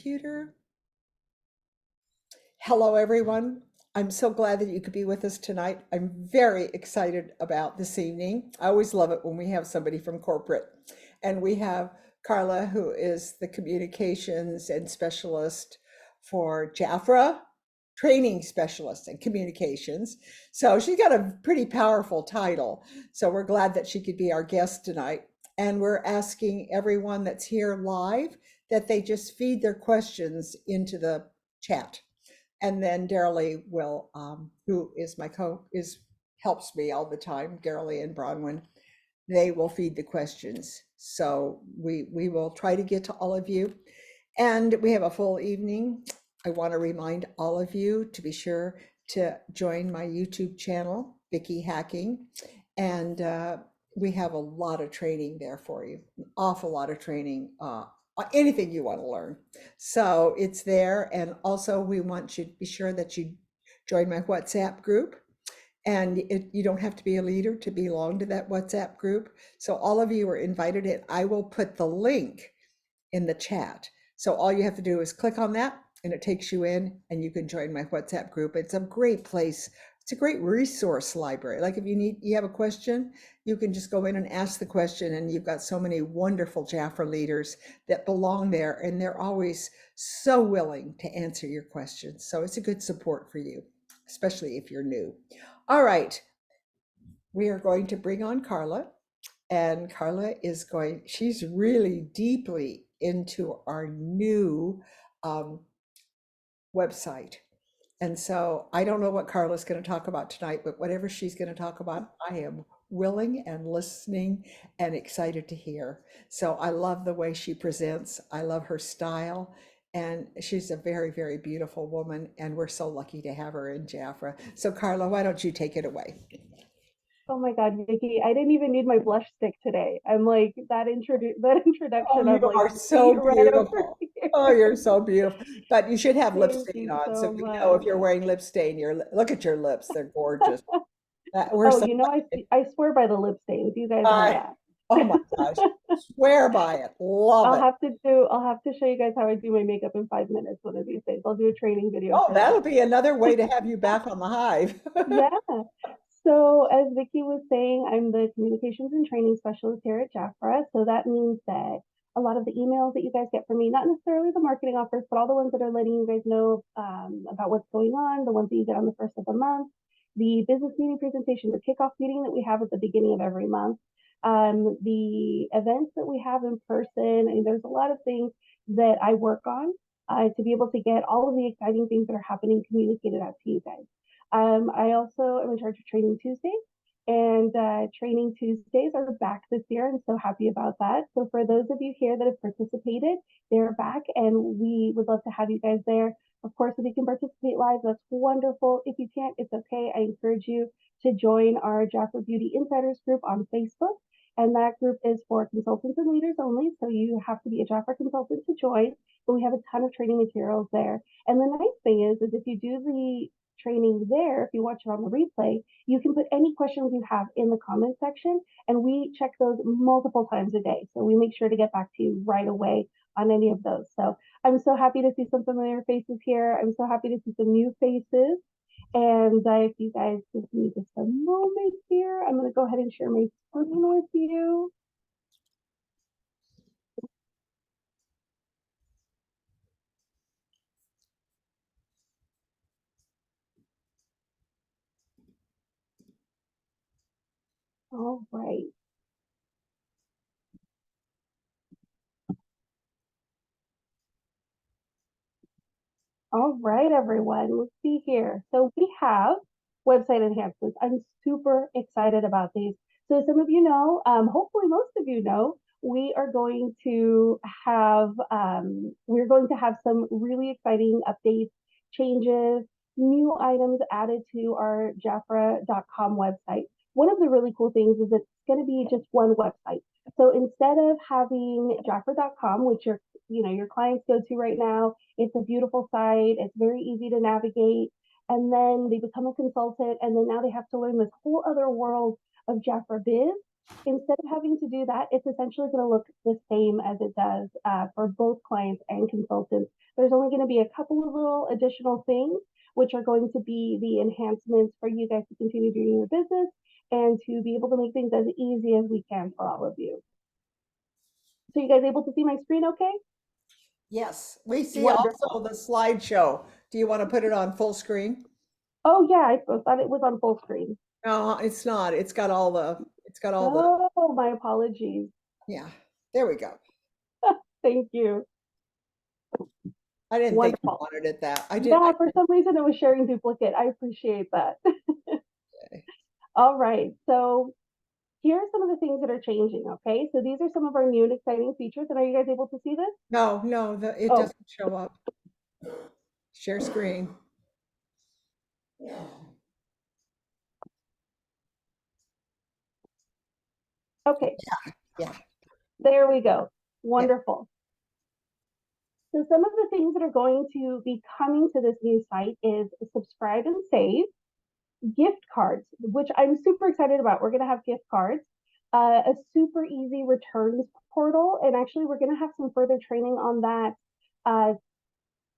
computer. Hello, everyone. I'm so glad that you could be with us tonight. I'm very excited about this evening. I always love it when we have somebody from corporate. And we have Karla, who is the communications and specialist for Jafra, training specialist and communications. So she's got a pretty powerful title. So we're glad that she could be our guest tonight. And we're asking everyone that's here live that they just feed their questions into the chat. And then Darrell will, who is my helps me all the time, Darrell and Bronwyn, they will feed the questions. So we will try to get to all of you. And we have a full evening. I want to remind all of you to be sure to join my YouTube channel, Vicky Hacking. And we have a lot of training there for you, an awful lot of training, anything you want to learn. So it's there. And also we want you to be sure that you join my WhatsApp group. And you don't have to be a leader to belong to that WhatsApp group. So all of you are invited in. I will put the link in the chat. So all you have to do is click on that and it takes you in and you can join my WhatsApp group. It's a great place. It's a great resource library. Like if you have a question, you can just go in and ask the question, and you've got so many wonderful Jafra leaders that belong there, and they're always so willing to answer your questions. So it's a good support for you, especially if you're new. All right, we are going to bring on Karla, and Karla she's really deeply into our new website. And so I don't know what Karla's going to talk about tonight, but whatever she's going to talk about, I am willing and listening and excited to hear. So I love the way she presents. I love her style. And she's a very, very beautiful woman. And we're so lucky to have her in Jafra. So Karla, why don't you take it away? Oh my God, Vicky, I didn't even need my blush stick today. I'm like that Oh, introduction. you I'm like are feet so right over beautiful. here. Oh, you're so beautiful. But you should have lip Thank stain you on. So so we know much. if you're wearing lip stain, look at your lips. They're gorgeous. We're Oh, so lucky. I swear by the lip stains. You guys know I, that. oh my gosh. Swear by it. Love it. I'll have to show you guys how I do my makeup in 5 minutes one of these days. I'll do a training video Oh, for that'll that. be another way to have you back on the Hive. Yeah. So as Vicky was saying, I'm the communications and training specialist here at Jafra. So that means that a lot of the emails that you guys get from me, not necessarily the marketing offers, but all the ones that are letting you guys know about what's going on, the ones that you get on the first of the month, the business meeting presentation, the kickoff meeting that we have at the beginning of every month, the events that we have in person. And there's a lot of things that I work on to be able to get all of the exciting things that are happening communicated out to you guys. I also am in charge of Training Tuesdays, and Training Tuesdays are back this year. I'm so happy about that. So for those of you here that have participated, they're back, and we would love to have you guys there. Of course, if you can participate live, that's wonderful. If you can't, it's okay. I encourage you to join our Jafra Beauty Insiders group on Facebook. And that group is for consultants and leaders only. So you have to be a Jafra consultant to join. But we have a ton of training materials there. And the nice thing is if you do the training there, if you watch it on the replay, you can put any questions you have in the comment section, and we check those multiple times a day. So we make sure to get back to you right away on any of those. So I'm so happy to see some familiar faces here. I'm so happy to see some new faces. And if you guys give me just a moment here, I'm going to go ahead and share my screen with you. All right. All right, everyone. Let's see here. So we have website enhancements. I'm super excited about these. So some of you know, hopefully most of you know, we're going to have some really exciting updates, changes, new items added to our Jafra.com website. One of the really cool things is it's going to be just one website. So instead of having Jafra.com, which your clients go to right now, it's a beautiful site. It's very easy to navigate. And then they become a consultant, and then now they have to learn this whole other world of Jafra Biz. Instead of having to do that, it's essentially going to look the same as it does for both clients and consultants. There's only going to be a couple of little additional things, which are going to be the enhancements for you guys to continue doing your business and to be able to make things as easy as we can for all of you. So you guys able to see my screen okay? Yes, we see also Wonderful. the slideshow. Do you want to put it on full screen? Oh yeah, I thought it was on full screen. No, it's not. It's got all the, Oh, my apologies. yeah, there we go. Thank you. I didn't think you Wonderful. wanted it that. Yeah, for some reason it was sharing duplicate. I appreciate that. All right. So here are some of the things that are changing. Okay. So these are some of our new and exciting features. And are you guys able to see this? No, no, it Oh, doesn't show up. Share screen. okay. Yeah, There we go. yeah. Wonderful. So some of the things that are going to be coming to this new site is subscribe and save, gift cards, which I'm super excited about. We're going to have gift cards, a super easy returns portal, and actually we're going to have some further training on that uh,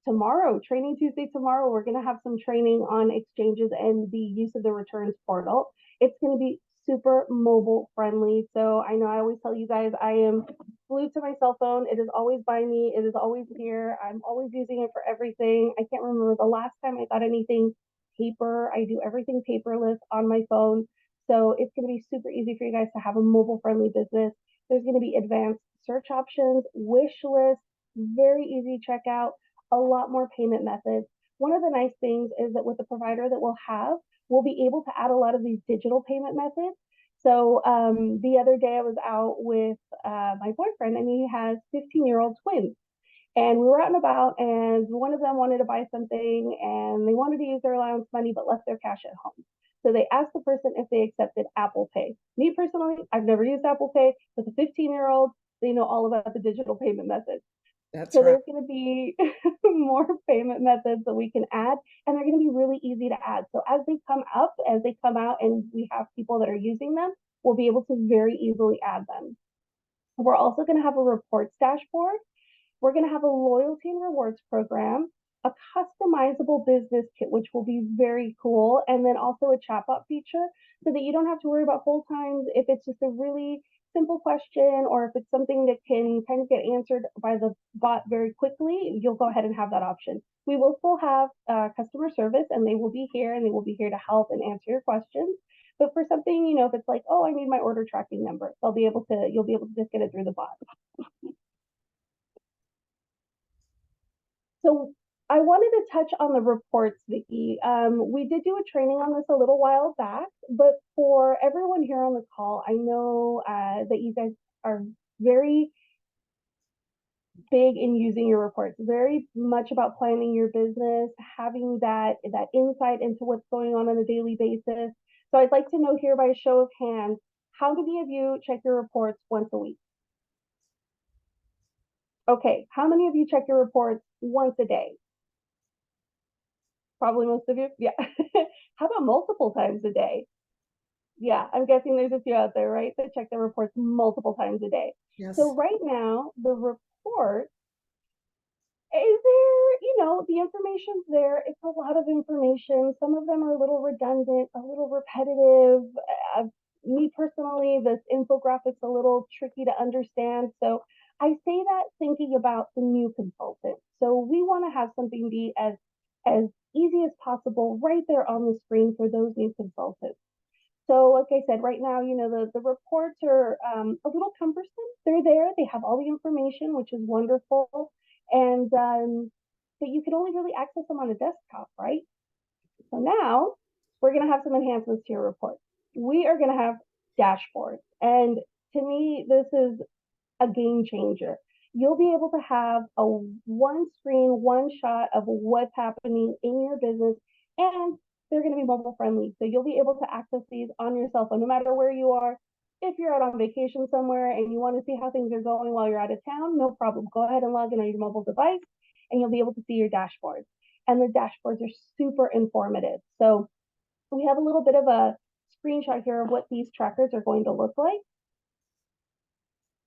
tomorrow, Training Tuesday tomorrow. We're going to have some training on exchanges and the use of the returns portal. It's going to be super mobile friendly. So I know I always tell you guys I am glued to my cell phone. It is always by me. It is always here. I'm always using it for everything. I can't remember the last time I got anything paper. I do everything paperless on my phone. So it's going to be super easy for you guys to have a mobile friendly business. There's going to be advanced search options, wish lists, very easy checkout, a lot more payment methods. One of the nice things is that with the provider that we'll have, we'll be able to add a lot of these digital payment methods. So the other day I was out with my boyfriend and he has 15-year-old twins. And we were out and about, and one of them wanted to buy something and they wanted to use their allowance money but left their cash at home. So they asked the person if they accepted Apple Pay. Me personally, I've never used Apple Pay, but the 15-year-old, they know all about the digital payment methods. That's So right. there's going to be more payment methods that we can add, and they're going to be really easy to add. So as they come up, as they come out, and we have people that are using them, we'll be able to very easily add them. We're also going to have a reports dashboard. We're going to have a loyalty and rewards program, a customizable business kit, which will be very cool, and then also a chatbot feature so that you don't have to worry about hold times if it's just a really simple question or if it's something that can kind of get answered by the bot very quickly, you'll go ahead and have that option. We will still have customer service and they will be here and they will be here to help and answer your questions. But for something, if it's like, oh, I need my order tracking number, you'll be able to just get it through the bot. So I wanted to touch on the reports, Vicki. We did do a training on this a little while back, but for everyone here on the call, I know that you guys are very big in using your reports, very much about planning your business, having that insight into what's going on a daily basis. So I'd like to know here by a show of hands, how many of you check your reports once a week? Okay, how many of you check your reports once a day? Probably most of you. Yeah. How about multiple times a day? Yeah, I'm guessing there's a few out there, right, that check their reports multiple times a day. So Yes. right now, the report is there, the information's there. It's a lot of information. Some of them are a little redundant, a little repetitive. Me personally, this infographics a little tricky to understand. So I say that thinking about the new consultant. So we want to have something be as easy as possible right there on the screen for those new consultants. So, like I said, right now, the reports are a little cumbersome. They're there, they have all the information, which is wonderful. And but you can only really access them on a desktop, right? So now we're going to have some enhancements to your report. We are going to have dashboards. And to me, this is a game changer. You'll be able to have a one screen, one shot of what's happening in your business, and they're going to be mobile friendly. So you'll be able to access these on your cell phone, no matter where you are. If you're out on vacation somewhere and you want to see how things are going while you're out of town, no problem. Go ahead and log in on your mobile device and you'll be able to see your dashboards. And the dashboards are super informative. So we have a little bit of a screenshot here of what these trackers are going to look like.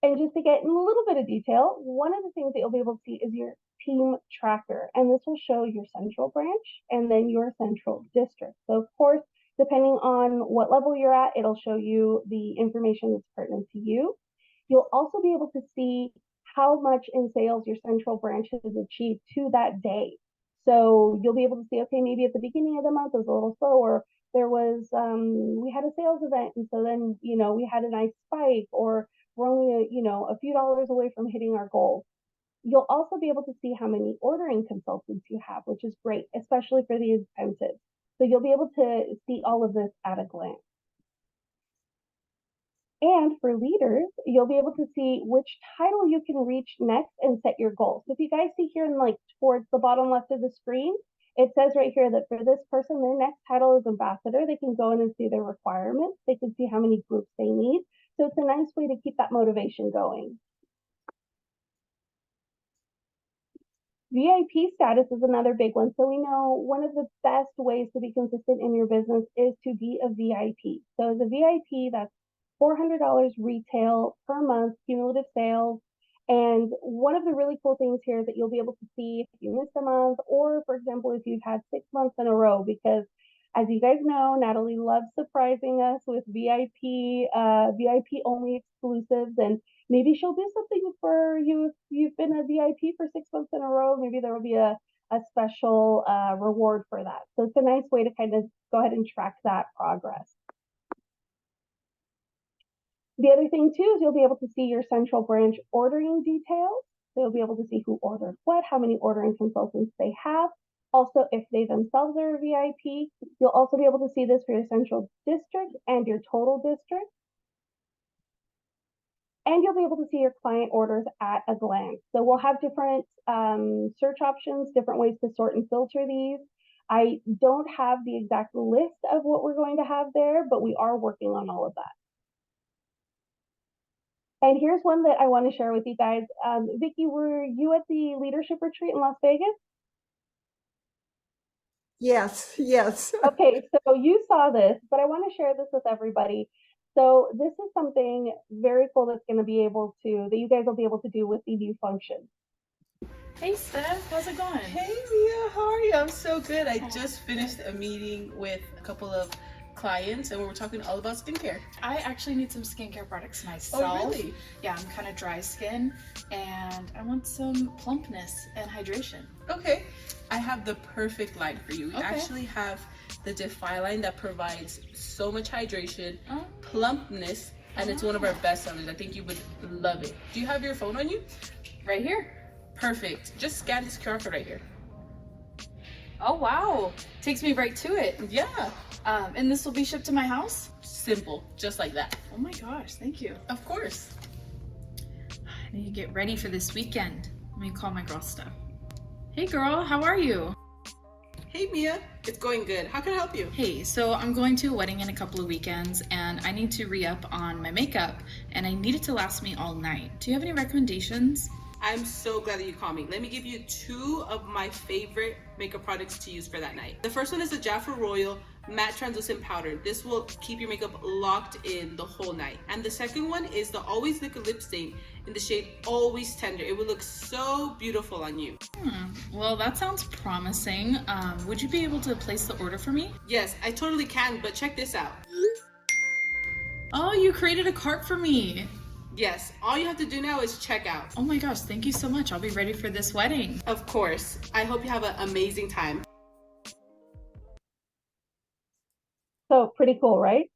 And just to get in a little bit of detail, one of the things that you'll be able to see is your team tracker. And this will show your central branch and then your central district. So of course, depending on what level you're at, it'll show you the information that's pertinent to you. You'll also be able to see how much in sales your central branch has achieved to that day. So you'll be able to see, okay, maybe at the beginning of the month it was a little slower. There was, we had a sales event, and so then, we had a nice spike, or we're only, a few dollars away from hitting our goals. You'll also be able to see how many ordering consultants you have, which is great, especially for the intensive. So you'll be able to see all of this at a glance. And for leaders, you'll be able to see which title you can reach next and set your goals. So if you guys see here in towards the bottom left of the screen, it says right here that for this person, their next title is ambassador. They can go in and see their requirements. They can see how many groups they need. So it's a nice way to keep that motivation going. VIP status is another big one. So we know one of the best ways to be consistent in your business is to be a VIP. So as a VIP, that's $400 retail per month, cumulative sales. And one of the really cool things here is that you'll be able to see if you missed a month, or for example, if you've had 6 months in a row, because as you guys know, Natalie loves surprising us with VIP only exclusives, and maybe she'll do something for you if you've been a VIP for 6 months in a row. Maybe there will be a special reward for that. So it's a nice way to kind of go ahead and track that progress. The other thing too is you'll be able to see your central branch ordering details. So you'll be able to see who ordered what, how many ordering consultants they have. Also, if they themselves are a VIP, you'll also be able to see this for your central district and your total district. And you'll be able to see your client orders at a glance. So we'll have different search options, different ways to sort and filter these. I don't have the exact list of what we're going to have there, but we are working on all of that. And here's one that I want to share with you guys. Vicki, were you at the leadership retreat in Las Vegas? Yes, yes. Okay, so you saw this, but I want to share this with everybody. So this is something very cool that's going to be able to, that you guys will be able to do with the new function. Hey Steph, how's it going? Hey Mia, how are you? I'm so good. I just finished a meeting with a couple of clients and we were talking all about skincare. I actually need some skincare products myself. Oh really? Yeah, I'm kind of dry skin and I want some plumpness and hydration. Okay, I have the perfect line for you. We Okay. actually have the Defy line that provides so much hydration, plumpness, and it's one of our best sellers. I think you would love it. Do you have your phone on you? Right here. Perfect. Just scan this QR code right here. Oh wow, takes me right to it. Yeah. And this will be shipped to my house? Simple, just like that. Oh my gosh, thank you. Of course. I need to get ready for this weekend. Let me call my girl Steph. Hey girl, how are you? Hey Mia, it's going good. How can I help you? Hey, so I'm going to a wedding in a couple of weekends and I need to re-up on my makeup and I need it to last me all night. Do you have any recommendations? I'm so glad that you called me. Let me give you two of my favorite makeup products to use for that night. The first one is the Jaffa Royal Matte Translucent Powder. This will keep your makeup locked in the whole night. And the second one is the Always Liquid Lip Stain in the shade Always Tender. It would look so beautiful on you. Well, that sounds promising. Would you be able to place the order for me? Yes, I totally can, but check this out. Oh, you created a cart for me. Yes, all you have to do now is check out. Oh my gosh, thank you so much. I'll be ready for this wedding. Of course. I hope you have an amazing time. So pretty cool, right?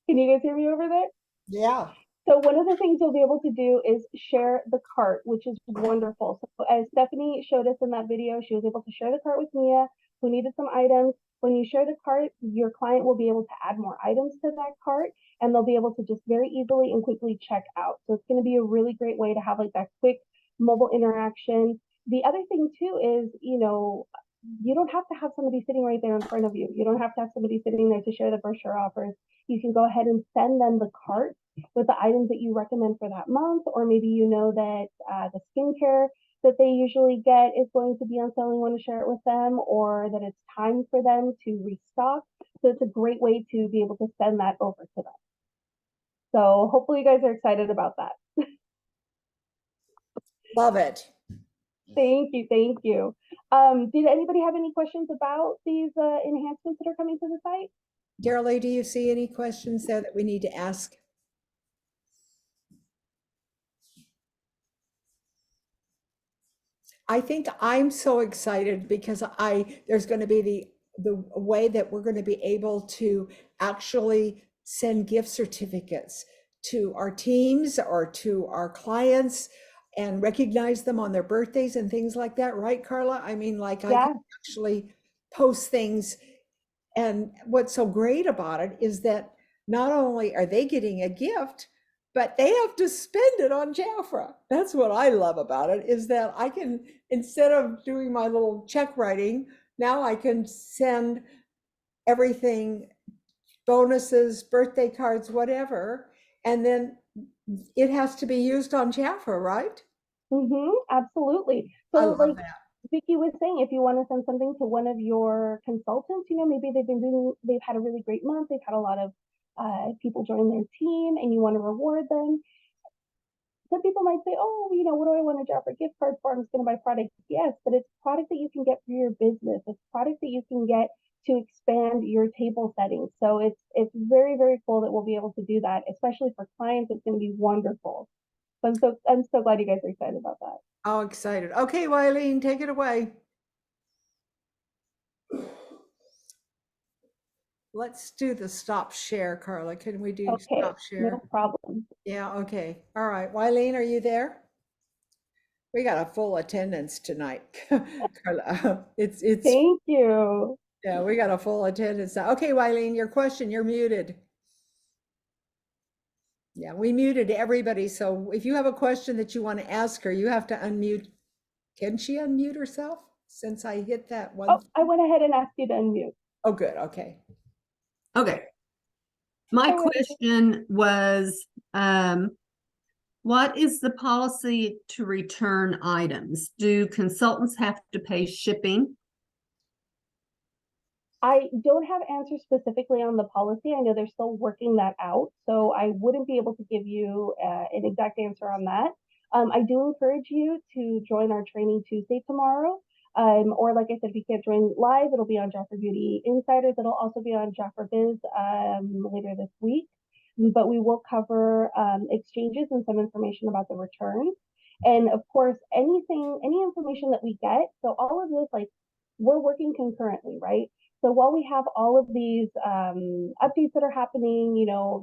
Can you guys hear me over there? Yeah. So one of the things you'll be able to do is share the cart, which is wonderful. So as Stephanie showed us in that video, she was able to share the cart with Mia, who needed some items. When you share the cart, your client will be able to add more items to that cart, and they'll be able to just very easily and quickly check out. So it's going to be a really great way to have like that quick mobile interaction. The other thing too is, you don't have to have somebody sitting right there in front of you. You don't have to have somebody sitting there to share the brochure offers. You can go ahead and send them the cart with the items that you recommend for that month, or maybe you know that the skincare that they usually get is going to be on sale and you want to share it with them, or that it's time for them to restock. So it's a great way to be able to send that over to them. So hopefully you guys are excited about that. Love it. Thank you, thank you. Did anybody have any questions about these enhancements that are coming to the site? Darrell, do you see any questions there that we need to ask? I think I'm so excited because there's going to be the way that we're going to be able to actually send gift certificates to our teams or to our clients and recognize them on their birthdays and things like that, right, Karla? I mean, like I Yeah. can actually post things, and what's so great about it is that not only are they getting a gift, but they have to spend it on Jafra. That's what I love about it, is that I can, instead of doing my little check writing, now I can send everything, bonuses, birthday cards, whatever, and then it has to be used on Jafra, right? Absolutely. I So, love like that. Vicky was saying, if you want to send something to one of your consultants, maybe they've had a really great month, they've had a lot of people join their team, and you want to reward them. Some people might say, oh, what do I want to drop a gift card for? I'm just going to buy product. Yes, but it's product that you can get for your business. It's product that you can get to expand your table settings. So it's very, very cool that we'll be able to do that, especially for clients. It's going to be wonderful. So I'm so glad you guys are excited about that. Oh, excited. Okay, Wileen, take it away. Let's do the stop share, Karla. Can we do Okay, stop no share? problem. Yeah, okay. All right. Wileen, are you there? We got a full attendance tonight, Karla. It's Thank you. yeah, we got a full attendance now. Okay, Wileen, your question, you're muted. Yeah, we muted everybody. So if you have a question that you want to ask her, you have to unmute. Can she unmute herself since I hit that one? Oh, I went ahead and asked you to unmute. Oh, good. Okay. Okay. My Alrighty. question was, what is the policy to return items? Do consultants have to pay shipping? I don't have answers specifically on the policy. I know they're still working that out, so I wouldn't be able to give you an exact answer on that. I do encourage you to join our training Tuesday tomorrow. Or like I said, if you can't join live, it'll be on Jaffer Beauty Insiders. It'll also be on Jaffer Biz later this week. But we will cover exchanges and some information about the returns. And of course, any information that we get, so all of this, like we're working concurrently, right? So while we have all of these updates that are happening,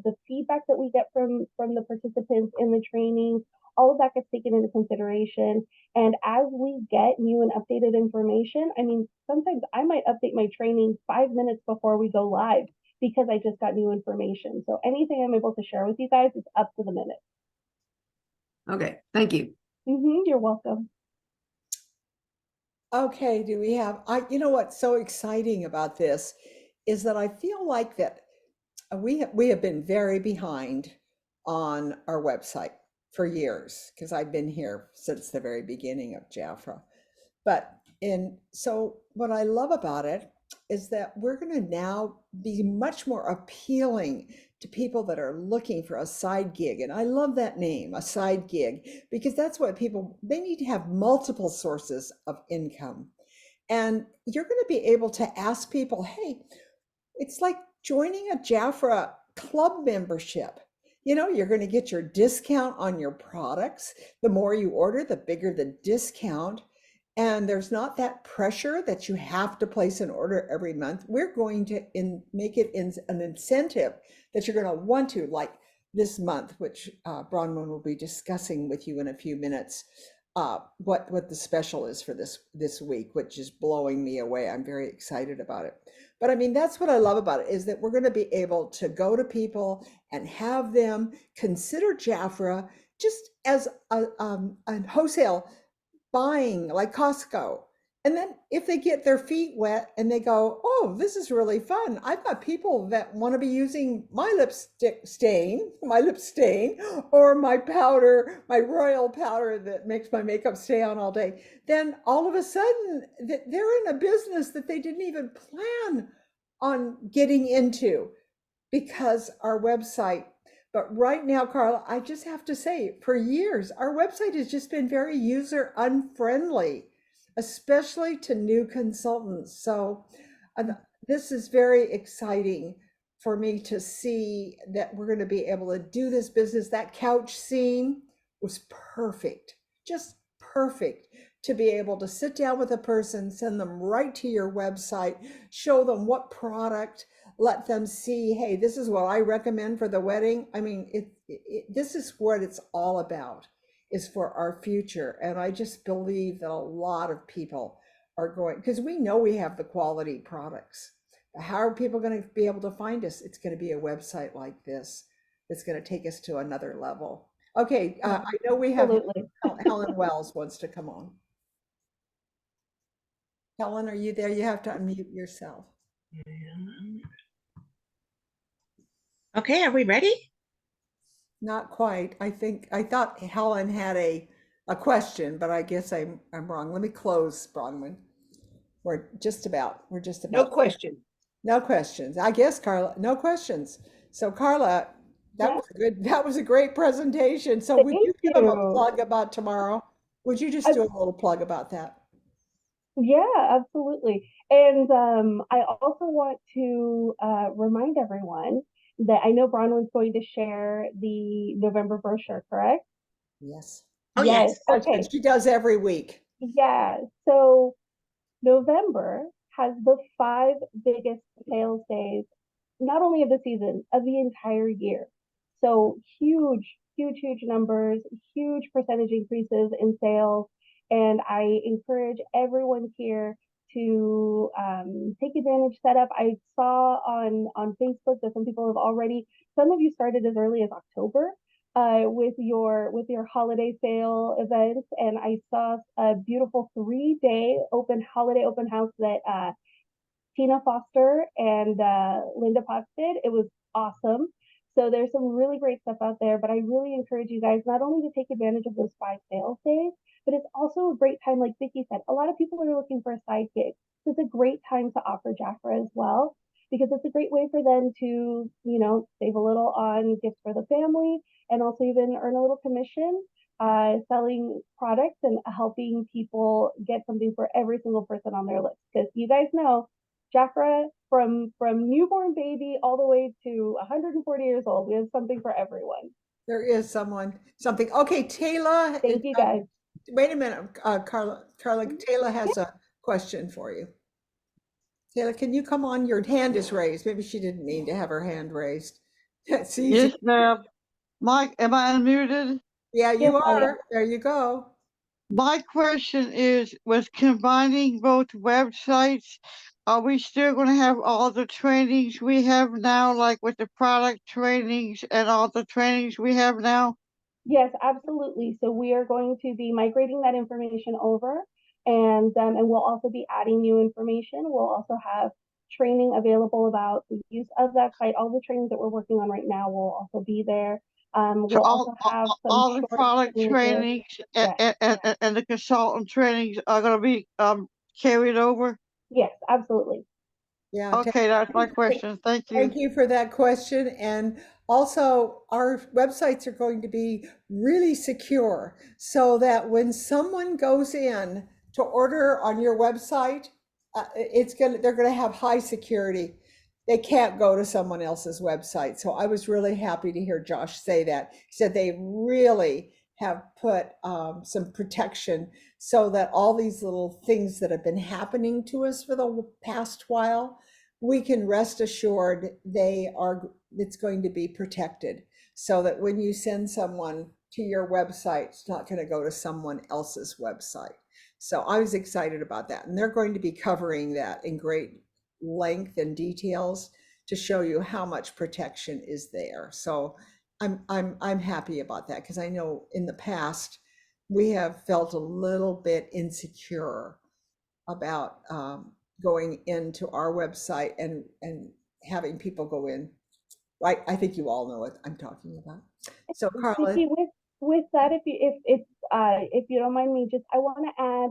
the feedback that we get from the participants in the training, all of that gets taken into consideration. And as we get new and updated information, I mean, sometimes I might update my training 5 minutes before we go live because I just got new information. So anything I'm able to share with you guys is up to the minute. Okay, thank you. You're welcome. Okay, do we have, you know what's so exciting about this is that I feel like that we have been very behind on our website for years because I've been here since the very beginning of Jafra. So what I love about it is that we're going to now be much more appealing to people that are looking for a side gig. And I love that name, a side gig, because that's what they need to have multiple sources of income. And you're going to be able to ask people, hey, it's like joining a Jafra club membership. You're going to get your discount on your products. The more you order, the bigger the discount. And there's not that pressure that you have to place an order every month. We're going to make it an incentive that you're going to want to, like this month, which Bronwyn will be discussing with you in a few minutes, what the special is for this week, which is blowing me away. I'm very excited about it. But I mean, that's what I love about it, is that we're going to be able to go to people and have them consider Jafra just as a wholesale buying, like Costco. And then if they get their feet wet and they go, oh, this is really fun. I've got people that want to be using my lip stain, or my powder, my royal powder that makes my makeup stay on all day. Then all of a sudden they're in a business that they didn't even plan on getting into because our website. But right now, Karla, I just have to say, for years, our website has just been very user unfriendly, especially to new consultants. So uh, this is very exciting for me to see that we're going to be able to do this business. That couch scene was perfect, just perfect to be able to sit down with a person, send them right to your website, show them what product, let them see, hey, this is what I recommend for the wedding. I mean, this is what it's all about, is for our future. And I just believe that a lot of people are going, because we know we have the quality products. How are people going to be able to find us? It's going to be a website like this that's going to take us to another level. Okay, I know we have Absolutely. Helen Wells wants to come on. Helen, are you there? You have to unmute yourself. Okay, are we ready? Not quite. I thought Helen had a question, but I guess I'm wrong. Let me close, Bronwyn. We're just about. No question. No questions. I guess, Karla, no questions. So Karla, that Yeah. was good. That was a great presentation. So would you Thank give them a you. plug about tomorrow? Would you just do a little plug about that? Yeah, absolutely. And I also want to remind everyone that I know Bronwyn's going to share the November brochure, correct? Yes. Oh, Yes. yes. Okay. She does every week. Yeah. So November has the 5 biggest sales days, not only of the season, of the entire year. So huge, huge, huge numbers, huge percentage increases in sales. And I encourage everyone here to take advantage, set up. I saw on Facebook that some people have already, some of you started as early as October with your holiday sale events, and I saw a beautiful 3-day holiday open house that Tina Foster and Linda Potts did. It was awesome. So there's some really great stuff out there, but I really encourage you guys not only to take advantage of those 5 sales days, but it's also a great time, like Vicki said, a lot of people are looking for a side gig. So it's a great time to offer Jafra as well, because it's a great way for them to, save a little on gifts for the family and also even earn a little commission selling products and helping people get something for every single person on their list. Because you guys know Jafra, from newborn baby all the way to 140 years old, we have something for everyone. There is something. Okay, Taylor. Thank you guys. Wait a minute, Karla. Taylor has a question for you. Taylor, can you come on? Your hand is raised. Maybe she didn't mean to have her hand raised. It's easy. Yes, ma'am. Mike, am I unmuted? Yeah, you Yes, are. There you go. My question is, with combining both websites, are we still going to have all the trainings we have now, like with the product trainings and all the trainings we have now? Yes, absolutely. So we are going to be migrating that information over, and we'll also be adding new information. We'll also have training available about the use of that site. All the trainings that we're working on right now will also be there. So We'll also have some all the short product images. trainings Yes. and the consultant trainings are going to be carried over? Yes, absolutely. Yeah. Okay, that's my question. Thank you. Thank you for that question. And also, our websites are going to be really secure so that when someone goes in to order on your website, they're going to have high security. They can't go to someone else's website. So I was really happy to hear Josh say that. He said they really have put some protection so that all these little things that have been happening to us for the past while, we can rest assured it's going to be protected, so that when you send someone to your website, it's not going to go to someone else's website. So I was excited about that, and they're going to be covering that in great length and details to show you how much protection is there. So I'm happy about that, because I know in the past we have felt a little bit insecure about going into our website and having people go in. Right? I think you all know what I'm talking about. So Karla, Vicky, with that, if you don't mind me, just I want to add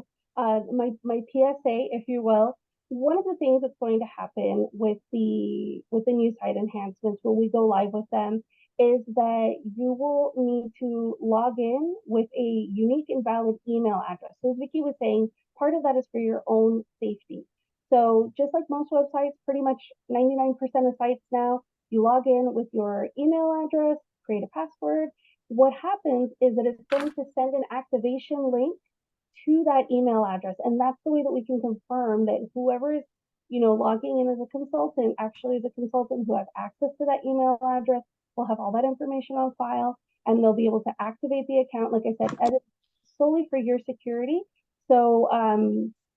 my PSA, if you will. One of the things that's going to happen with the new site enhancements when we go live with them is that you will need to log in with a unique and valid email address. So as Vicky was saying, part of that is for your own safety. So just like most websites, pretty much 99% of sites now, you log in with your email address, create a password. What happens is that it's going to send an activation link to that email address. And that's the way that we can confirm that whoever is, logging in as a consultant actually is a consultant who has access to that email address, will have all that information on file, and they'll be able to activate the account. Like I said, edit solely for your security. So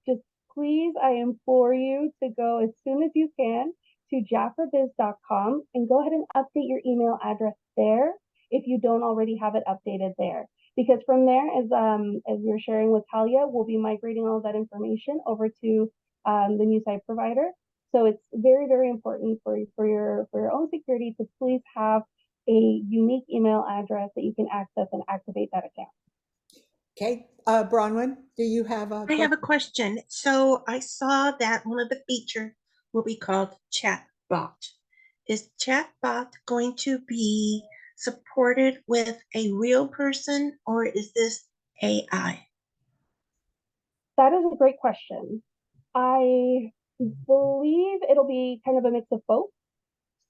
just please, I implore you to go as soon as you can to jaffrabiz.com and go ahead and update your email address there if you don't already have it updated there. Because from there, as we are sharing with Talia, we'll be migrating all of that information over to the new site provider. So it's very, very important for your own security to please have a unique email address that you can access and activate that account. okay, Bronwyn, do you have a I have a question? question. So I saw that one of the features will be called chatbot. Is chatbot going to be supported with a real person or is this AI? That is a great question. I believe it'll be kind of a mix of both.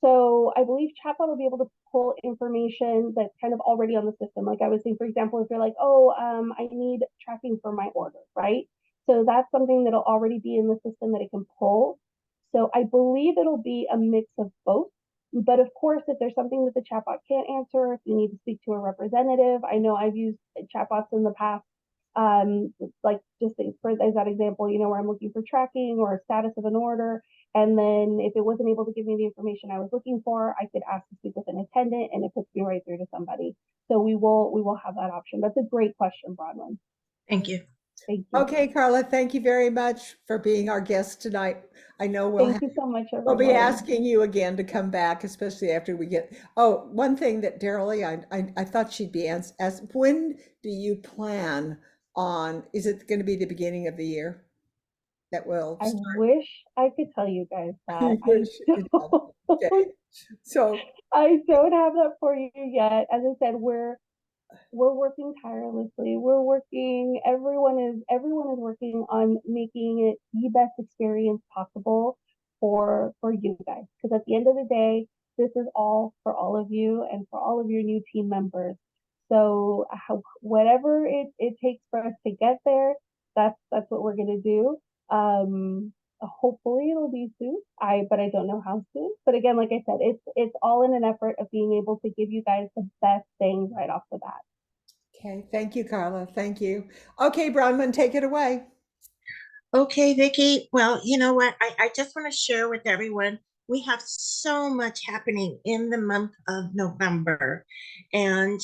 So I believe chatbot will be able to pull information that's kind of already on the system. Like I was saying, for example, if you're like, oh, I need tracking for my order, right? So that's something that'll already be in the system that it can pull. So I believe it'll be a mix of both. But of course, if there's something that the chatbot can't answer, if you need to speak to a representative, I know I've used chatbots in the past, like just for as that example, where I'm looking for tracking or a status of an order. And then if it wasn't able to give me the information I was looking for, I could ask to speak with an attendant and it puts me right through to somebody. So we will have that option. That's a great question, Bronwyn. Thank you. Thank you. Okay, Karla, thank you very much for being our guest tonight. I know Thank you so much, we'll be everybody. asking you again to come back, especially after we get, oh, one thing that Daryl Lee, I thought she'd be asked, when do you plan on, is it going to be the beginning of the year that will I start? wish I could tell you guys that. I wish you could tell. Okay, so I don't have that for you yet. As I said, we're working tirelessly. Everyone is working on making it the best experience possible for you guys. Because at the end of the day, this is all for all of you and for all of your new team members. So whatever it takes for us to get there, that's what we're gonna do. Hopefully it'll be soon. But I don't know how soon. But again, like I said, it's all in an effort of being able to give you guys the best things right off the bat. okay, thank you, Karla. Thank you. Okay, Bronwyn, take it away. Okay, Vicky. Well, you know what? I just want to share with everyone. We have so much happening in the month of November. And,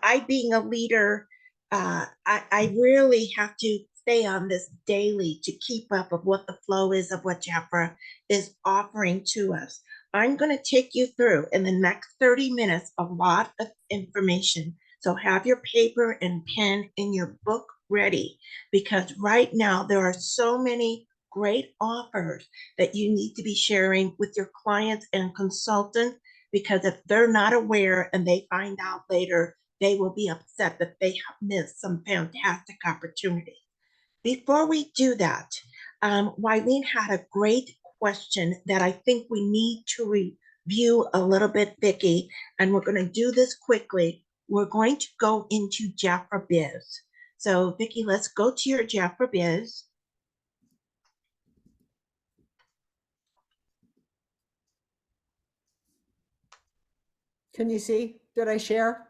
I being a leader, I really have to stay on this daily to keep up of what the flow is of what Jafra is offering to us. I'm going to take you through in the next 30 minutes a lot of information. So have your paper and pen in your book ready because right now there are so many great offers that you need to be sharing with your clients and consultants because if they're not aware and they find out later, they will be upset that they have missed some fantastic opportunity. Before we do that, Wileen had a great question that I think we need to review a little bit, Vicki, and we're going to do this quickly. We're going to go into Jafra Biz. So, Vicki, let's go to your Jafra Biz. Can you see? Did I share?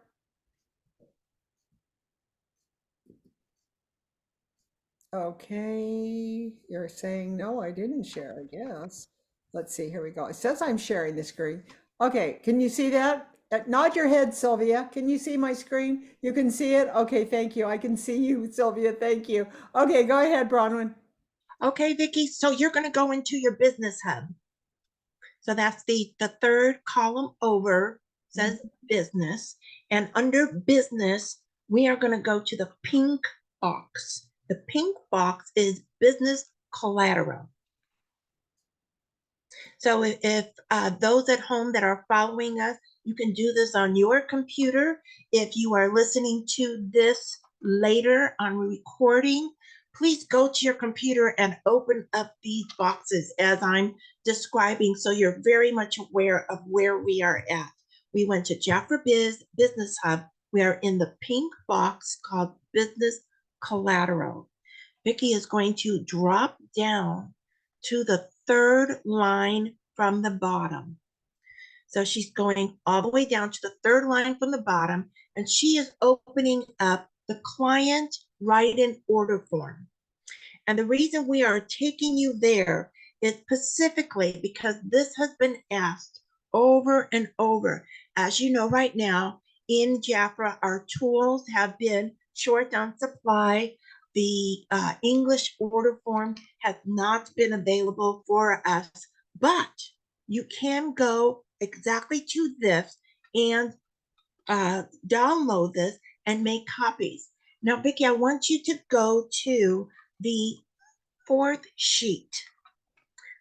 Okay, you're saying no, I didn't share, I guess. Let's see, here we go. It says I'm sharing the screen. Okay, can you see that? Nod your head, Sylvia. Can you see my screen? You can see it? Okay, thank you. I can see you, Sylvia. Thank you. Okay, go ahead, Bronwyn. Okay, Vicki, so you're going to go into your business hub. So that's the third column over, says business. And under business, we are going to go to the pink box. The pink box is business collateral. So if those at home that are following us, you can do this on your computer. If you are listening to this later on recording, please go to your computer and open up these boxes as I'm describing, so you're very much aware of where we are at. We went to Jafra Business Hub. We are in the pink box called Business Collateral. Vicki is going to drop down to the third line from the bottom. So she's going all the way down to the third line from the bottom, and she is opening up the client write-in order form. And the reason we are taking you there is specifically because this has been asked over and over. As you know, right now in Jafra, our tools have been short on supply. The English order form has not been available for us, but you can go exactly to this and download this and make copies. Now, Vicki, I want you to go to the fourth sheet.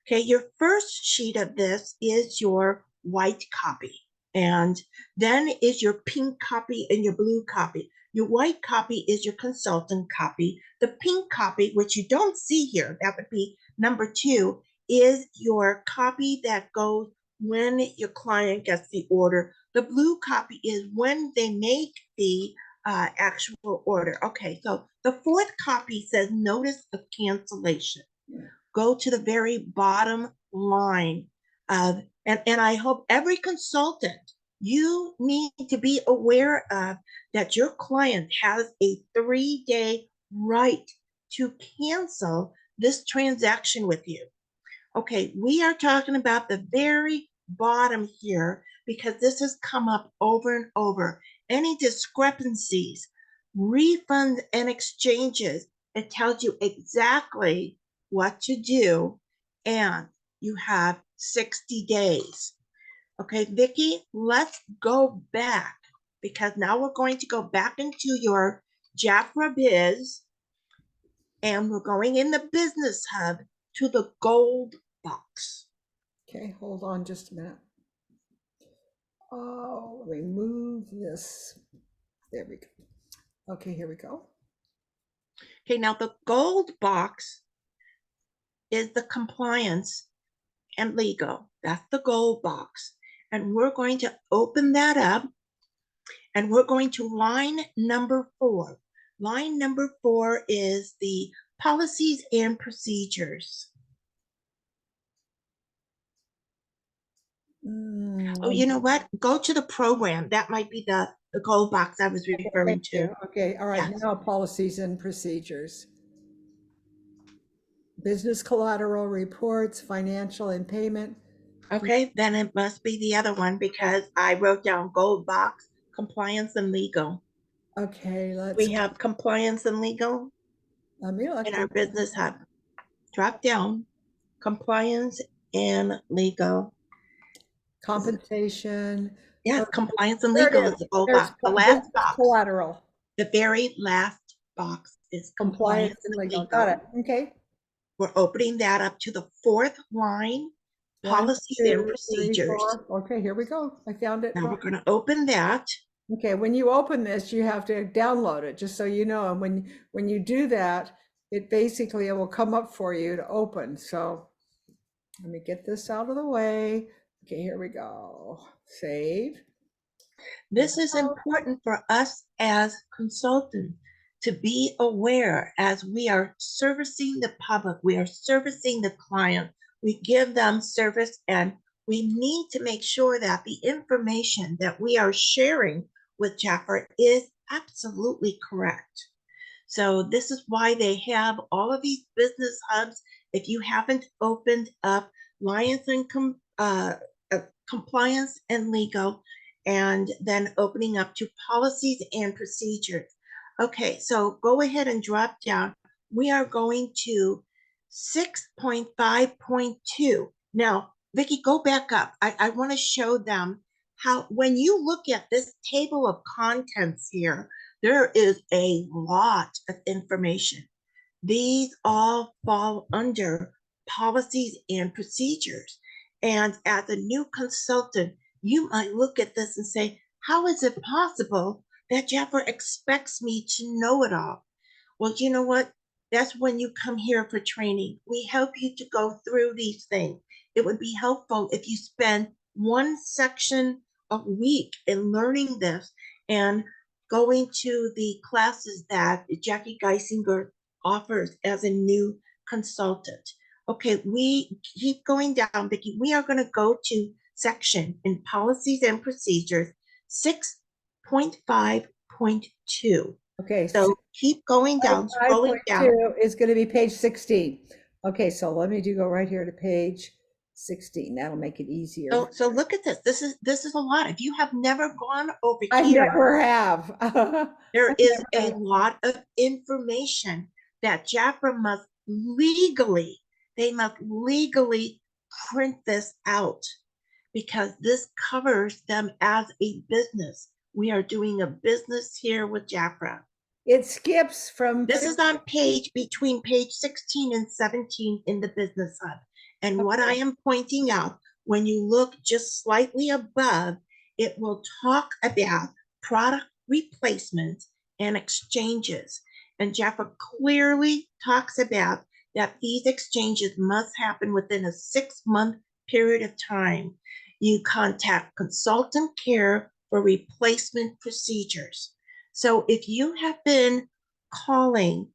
Okay, your first sheet of this is your white copy, and then is your pink copy and your blue copy. Your white copy is your consultant copy. The pink copy, which you don't see here, that would be number 2, is your copy that goes when your client gets the order. The blue copy is when they make the actual order. Okay, so the fourth copy says notice of cancellation. Go to the very bottom line of, and I hope every consultant, you need to be aware of that your client has a 3-day right to cancel this transaction with you. Okay, we are talking about the very bottom here because this has come up over and over. Any discrepancies, refunds, and exchanges, it tells you exactly what to do, and you have 60 days. Okay, Vicki, let's go back because now we're going to go back into your Jafra Biz, and we're going in the business hub to the gold box. Okay, hold on just a minute. Oh, remove this. There we go. Okay, here we go. Okay, now the gold box is the compliance and legal. That's the gold box. And we're going to open that up, and we're going to line number 4. Line number 4 is the policies and procedures. Oh, you know what? Go to the program. That might be the gold box I was referring to. Okay, all right, Yes. now policies and procedures. Business collateral reports, financial and payment. Okay, then it must be the other one because I wrote down gold box, compliance and legal. Okay, We have compliance and legal let me look. in our business hub. Drop down, compliance and legal. Compensation. Yes, compliance and There it legal is. is the gold There's box. The last business box, collateral, the very last box is compliance and legal. Got it. Okay. We're opening that up to the 4th line, 1, policies 2, and 3, procedures. 4. Okay, here we go. I found it. Now we're going to open that. Okay, when you open this, you have to download it, just so you know. And when you do that, it basically will come up for you to open. So let me get this out of the way. Okay, here we go. Save. This is important for us as consultants to be aware as we are servicing the public, we are servicing the client, we give them service, and we need to make sure that the information that we are sharing with Jafra is absolutely correct. So this is why they have all of these business hubs. If you haven't opened up compliance and legal, and then opening up to policies and procedures. Okay, so go ahead and drop down. We are going to 6.5.2. Now, Vicki, go back up. I want to show them how, when you look at this table of contents here, there is a lot of information. These all fall under policies and procedures. And as a new consultant, you might look at this and say, how is it possible that Jaffer expects me to know it all? Well, you know what? That's when you come here for training. We help you to go through these things. It would be helpful if you spend one section a week in learning this and going to the classes that Jackie Geisinger offers as a new consultant. Okay, we keep going down, Vicki. We are going to go to section in policies and procedures 6.5.2. Okay, So keep going down, scrolling down. 5.2 is going to be page 16. Okay, so let me go right here to page 16. That'll make it easier. So look at this. This is a lot. If you have never gone over I here, never have. there is a lot of information that Jafra must legally, they must legally print this out because this covers them as a business. We are doing a business here with Jafra. It skips from. This is on between page 16 and 17 in the Business Hub. And what I am pointing out, when you look just slightly above, it will talk about product replacement and exchanges. And Jaffa clearly talks about that these exchanges must happen within a 6-month period of time. You contact consultant care for replacement procedures. So if you have been calling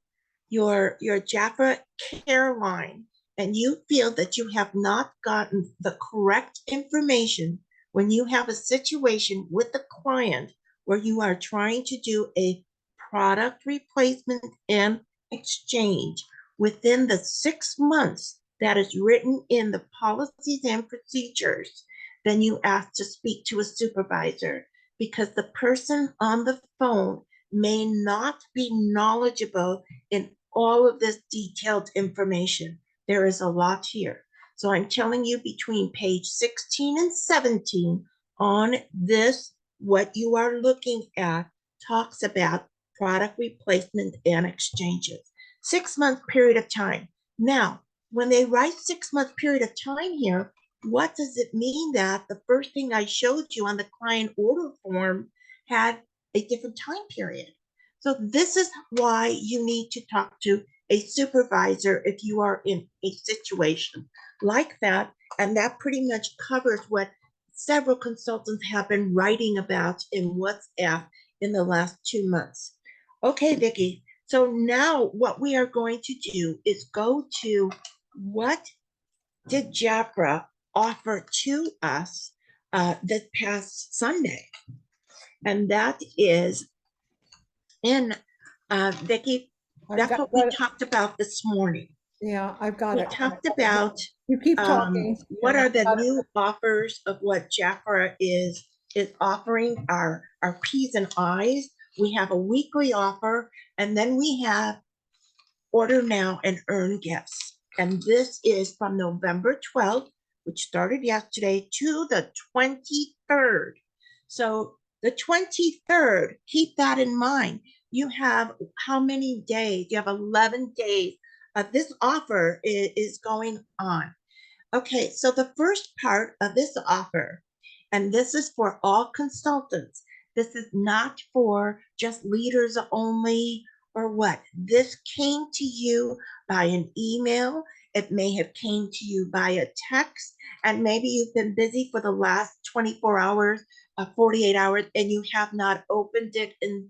your Jaffa care line and you feel that you have not gotten the correct information when you have a situation with the client where you are trying to do a product replacement and exchange within the 6 months that is written in the policies and procedures, then you ask to speak to a supervisor because the person on the phone may not be knowledgeable in all of this detailed information. There is a lot here. So I'm telling you, between page 16 and 17 on this, what you are looking at talks about product replacement and exchanges. 6-month period of time. Now, when they write 6-month period of time here, what does it mean that the first thing I showed you on the client order form had a different time period? So this is why you need to talk to a supervisor if you are in a situation like that. And that pretty much covers what several consultants have been writing about in WhatsApp in the last 2 months. Okay, Vicki. So now what we are going to do is go to what did Jafra offer to us this past Sunday. And that is in, Vicki, that's what we talked about this morning. Yeah, I've got We it. talked about You keep talking. what are the new offers of what Jafra is offering our P's and I's. We have a weekly offer, and then we have order now and earn gifts. And this is from November 12th, which started yesterday, to the 23rd. So the 23rd, keep that in mind. You have how many days? You have 11 days. This offer is going on. Okay, so the first part of this offer, and this is for all consultants. This is not for just leaders only or what. This came to you by an email. It may have came to you by a text, and maybe you've been busy for the last 24 hours, 48 hours, and you have not opened it and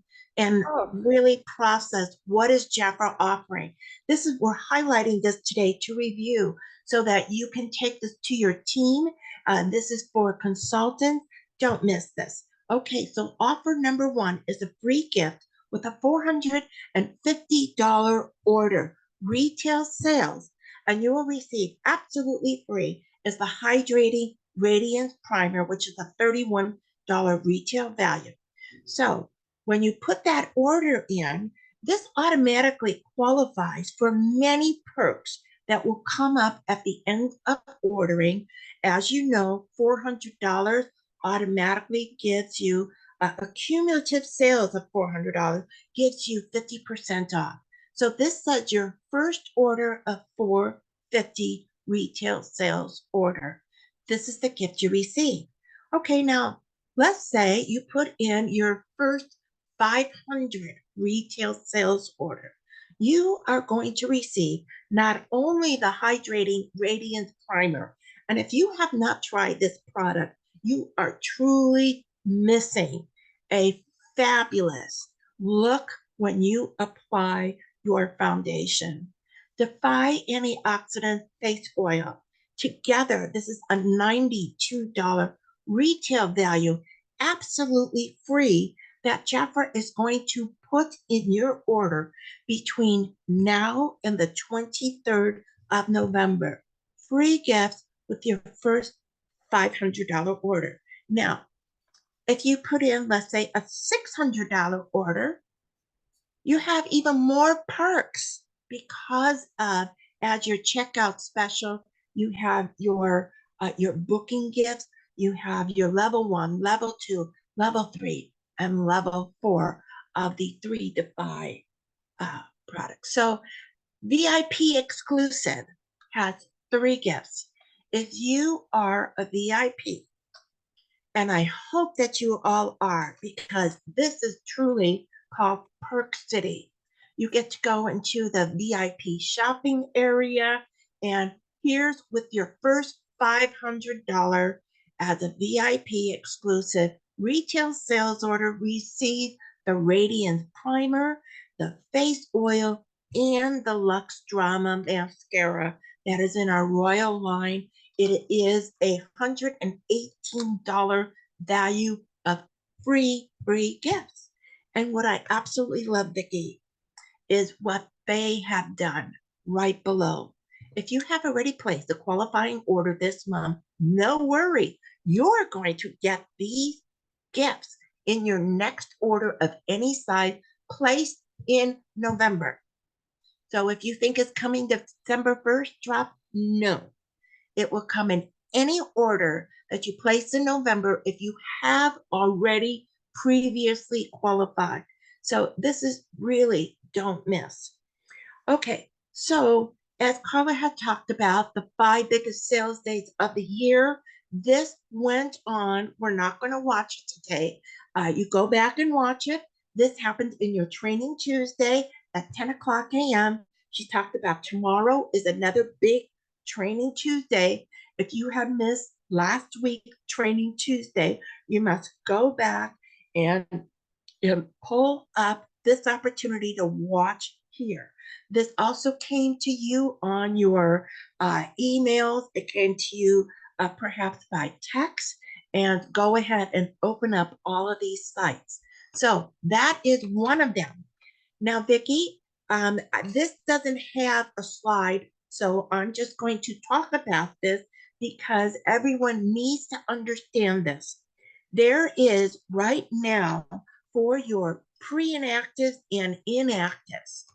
really processed what is Jafra offering. We're highlighting this today to review so that you can take this to your team. This is for consultants. Don't miss this. Okay, so offer number 1 is a free gift with a $450 order, retail sales, and you will receive absolutely free is the Hydrating Radiance Primer, which is a $31 retail value. So when you put that order in, this automatically qualifies for many perks that will come up at the end of ordering. As you know, $400 automatically gives you a cumulative sales of $400 gives you 50% off. So this says your first order of 450 retail sales order. This is the gift you receive. Okay, now let's say you put in your first 500 retail sales order. You are going to receive not only the Hydrating Radiance Primer, and if you have not tried this product, you are truly missing a fabulous look when you apply your foundation. Defy Antioxidant Face Oil. Together, this is a $92 retail value, absolutely free, that Jafra is going to put in your order between now and the 23rd of November. Free gifts with your first $500 order. Now, if you put in, let's say, a $600 order, you have even more perks because of, as your checkout special, you have your booking gifts, you have your level 1, level 2, level 3, and level 4 of the 3 to 5 products. So VIP exclusive has 3 gifts. If you are a VIP, and I hope that you all are, because this is truly called Perk City. You get to go into the VIP shopping area, and here's with your first $500 as a VIP exclusive retail sales order, receive the Radiance Primer, the face oil, and the Luxe Drama mascara that is in our Royal line. It is a $118 value of free gifts. And what I absolutely love, Vicki, is what they have done right below. If you have already placed a qualifying order this month, no worry. You're going to get these gifts in your next order of any size placed in November. So if you think it's coming December 1st drop, no. It will come in any order that you place in November if you have already previously qualified. So this is really, don't miss. Okay, so as Karla had talked about, the 5 biggest sales days of the year, this went on. We're not going to watch it today. You go back and watch it. This happened in your Training Tuesday at 10 o'clock a.m. She talked about tomorrow is another big Training Tuesday. If you have missed last week Training Tuesday, you must go back and pull up this opportunity to watch here. This also came to you on your emails. It came to you perhaps by text, and go ahead and open up all of these sites. So that is one of them. Now, Vicki, this doesn't have a slide, so I'm just going to talk about this because everyone needs to understand this. There is right now for your pre-inactives and inactives.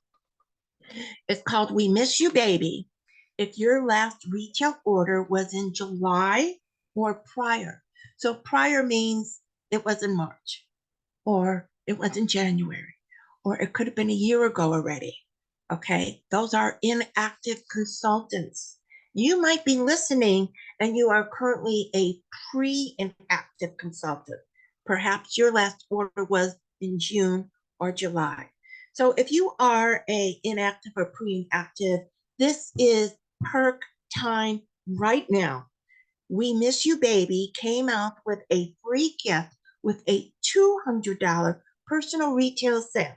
It's called We Miss You Baby. If your last retail order was in July or prior. So prior means it was in March, or it was in January, or it could have been a year ago already. Okay, those are inactive consultants. You might be listening and you are currently a pre-inactive consultant. Perhaps your last order was in June or July. So if you are a inactive or pre-inactive, this is perk time right now. We Miss You Baby came out with a free gift with a $200 personal retail sales.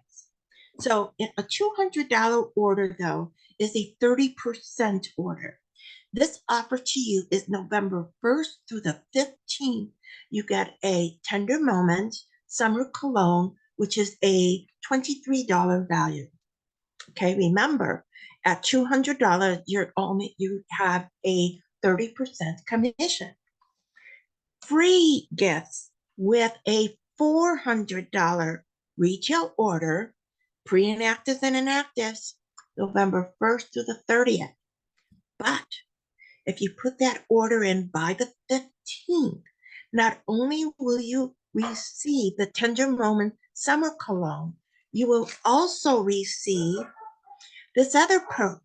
So a $200 order, though, is a 30% order. This offer to you is November 1st through the 15th. You get a Tender Moment Summer Cologne, which is a $23 value. Okay, remember, at $200, you have a 30% commission. Free gifts with a $400 retail order, pre-inactives and inactives, November 1st through the 30th. But if you put that order in by the 15th, not only will you receive the Tender Moment Summer Cologne, you will also receive this other perk.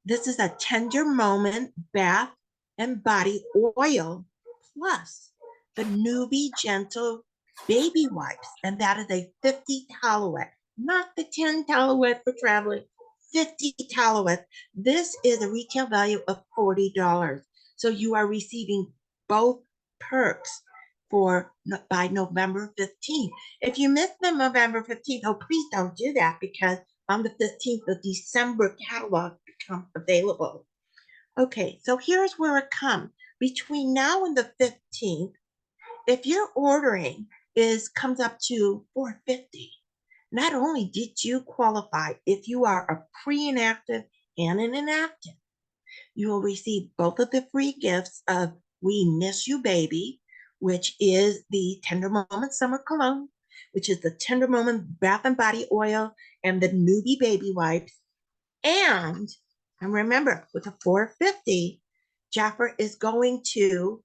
This is a Tender Moment Bath and Body Oil plus the Newbie Gentle Baby Wipes, and that is a 50 towelette, not the 10 towelette for traveling, 50 towelette. This is a retail value of $40. So you are receiving both perks for by November 15th. If you miss the November 15th, oh, please don't do that, because on the 15th, the December catalog becomes available. Okay, so here's where it comes. Between now and the 15th, if your ordering comes up to $450, not only did you qualify if you are a pre-inactive and an inactive, you will receive both of the free gifts of We Miss You Baby, which is the Tender Moment Summer Cologne, which is the Tender Moment Bath and Body Oil, and the Newbie Baby Wipes. And remember, with the $450, Jaffer is going to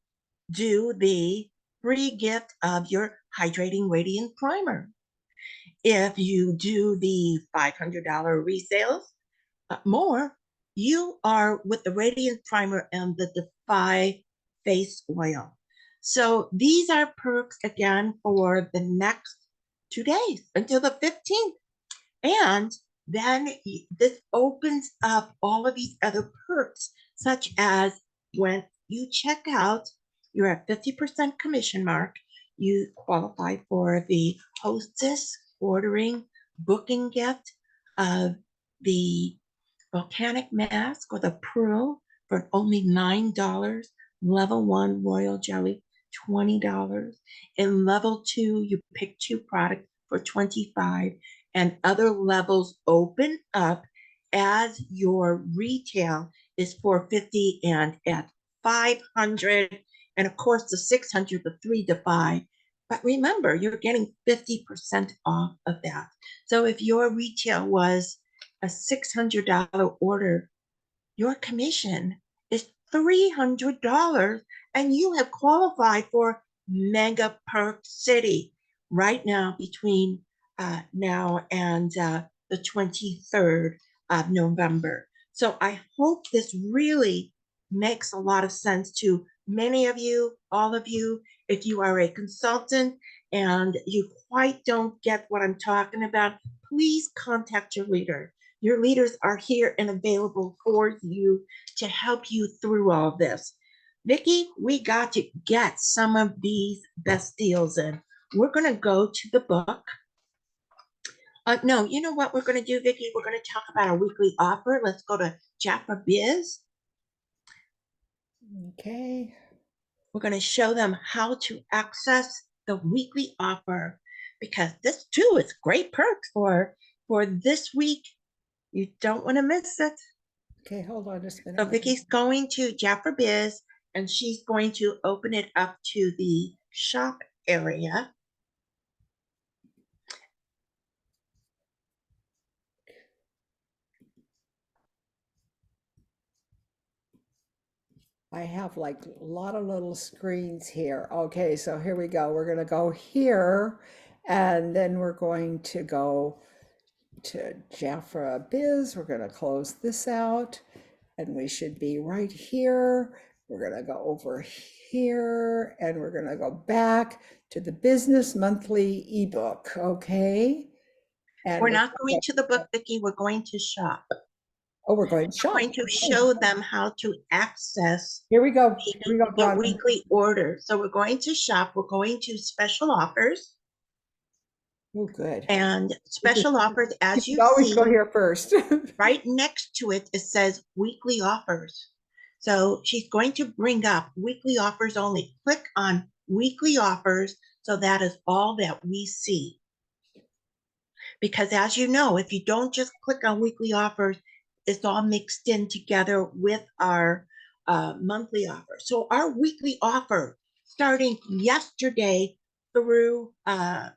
do the free gift of your Hydrating Radiant Primer. If you do the $500 resales more, you are with the Radiant Primer and the Defy Face Oil. So these are perks again for the next 2 days until the 15th. And then this opens up all of these other perks, such as when you check out, you're at 50% commission mark. You qualify for the hostess ordering booking gift of the volcanic mask or the pearl for only $9. Level 1 royal jelly, $20. In level 2, you pick 2 products for $25, and other levels open up as your retail is $450 and at $500, and of course the $600, the 3 to 5. But remember, you're getting 50% off of that. So if your retail was a $600 order, your commission is $300, and you have qualified for Mega Perk City right now between now and the 23rd of November. So I hope this really makes a lot of sense to many of you, all of you. If you are a consultant and you quite don't get what I'm talking about, please contact your leader. Your leaders are here and available for you to help you through all this. Vicki, we got to get some of these best deals in. We're going to go to the book. No, you know what we're going to do, Vicki? We're going to talk about our weekly offer. Let's go to Jaffa Biz. Okay. We're going to show them how to access the weekly offer, because this too is great perks for this week. You don't want to miss it. Okay, hold on just a minute. So Vicki's going to Jaffa Biz, and she's going to open it up to the shop area. I have like a lot of little screens here. Okay, so here we go. We're going to go here, and then we're going to go to Jaffa Biz. We're going to close this out, and we should be right here. We're going to go over here, and we're going to go back to the Business Monthly ebook. Okay. And we're not going to the book, Vicki. We're going to shop. Oh, we're going to shop. We're going to show them how to access. Here we go. The weekly order. So we're going to shop. We're going to special offers. Oh, good. And special offers, as you always see, go here first. right next to it, it says weekly offers. So she's going to bring up weekly offers only. Click on weekly offers. So that is all that we see. Because as you know, if you don't just click on weekly offers, it's all mixed in together with our monthly offer. So our weekly offer, starting yesterday through Saturday,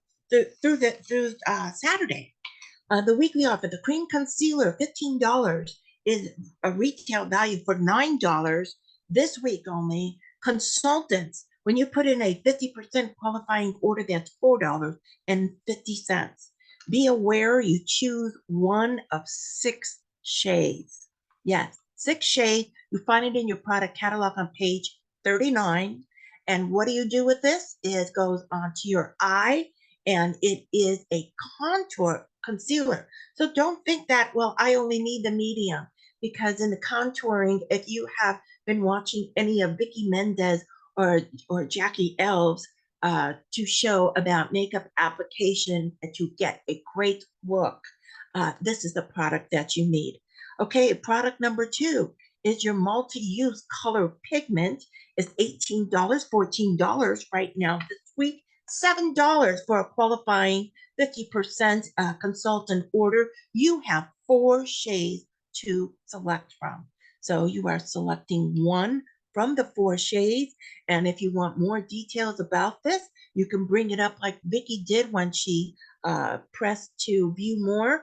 the weekly offer, the cream concealer, $15, is a retail value for $9 this week only. Consultants, when you put in a 50% qualifying order, that's $4.50. Be aware you choose one of 6 shades. Yes, 6 shades. You find it in your product catalog on page 39. And what do you do with this? It goes onto your eye, and it is a contour concealer. So don't think that, well, I only need the medium, because in the contouring, if you have been watching any of Vicki Mendez or Jackie Elves to show about makeup application and to get a great look, this is the product that you need. Okay, product number 2 is your multi-use color pigment. It's $18, $14 right now this week, $7 for a qualifying 50% consultant order. You have 4 shades to select from. So you are selecting one from the 4 shades. And if you want more details about this, you can bring it up like Vicki did when she pressed to view more.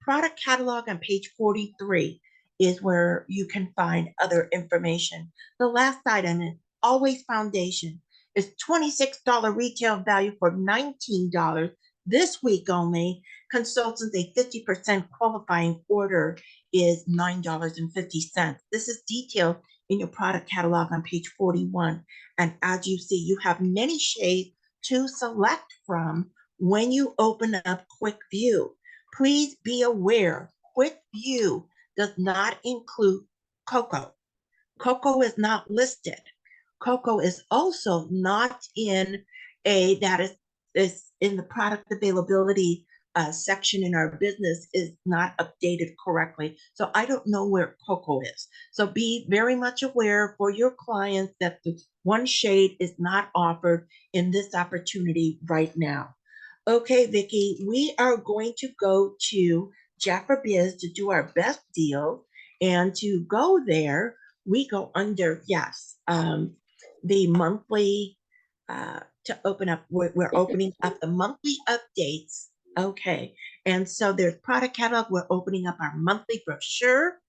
Product catalog on page 43 is where you can find other information. The last item is Always Foundation. It's $26 retail value for $19 this week only. Consultants, a 50% qualifying order is $9.50. This is detailed in your product catalog on page 41. And as you see, you have many shades to select from when you open up Quick View. Please be aware, Quick View does not include cocoa. Cocoa is not listed. Cocoa is also not in is in the product availability section in our business, is not updated correctly. So I don't know where cocoa is. So be very much aware for your clients that the one shade is not offered in this opportunity right now. Okay, Vicki, we are going to go to Jafra Biz to do our best deal. And to go there, we go under, yes, the monthly, to open up, we're opening up the monthly updates. Okay, and so there's product catalog. We're opening up our monthly brochure.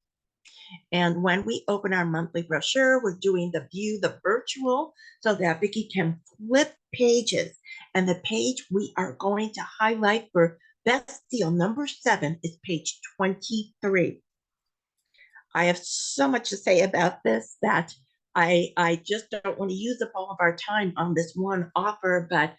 And when we open our monthly brochure, we're doing the view, the virtual, so that Vicki can flip pages. And the page we are going to highlight for best deal number 7 is page 23. I have so much to say about this that I just don't want to use up all of our time on this one offer, but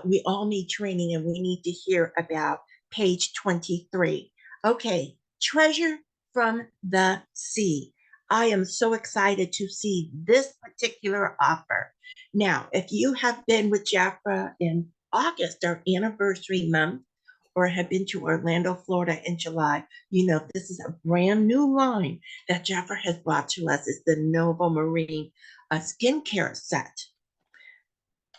we all need training and we need to hear about page 23. Okay, Treasure from the Sea. I am so excited to see this particular offer. Now, if you have been with Jafra in August, our anniversary month, or have been to Orlando, Florida in July, you know this is a brand new line that Jafra has brought to us. It's the Novo Marine skincare set.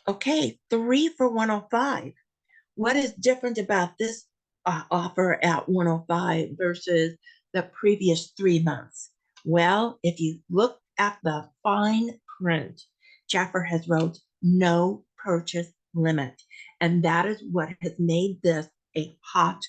Okay, 3 for $105. What is different about this offer at $105 versus the previous 3 months? Well, if you look at the fine print, Jafra has wrote no purchase limit. And that is what has made this a hot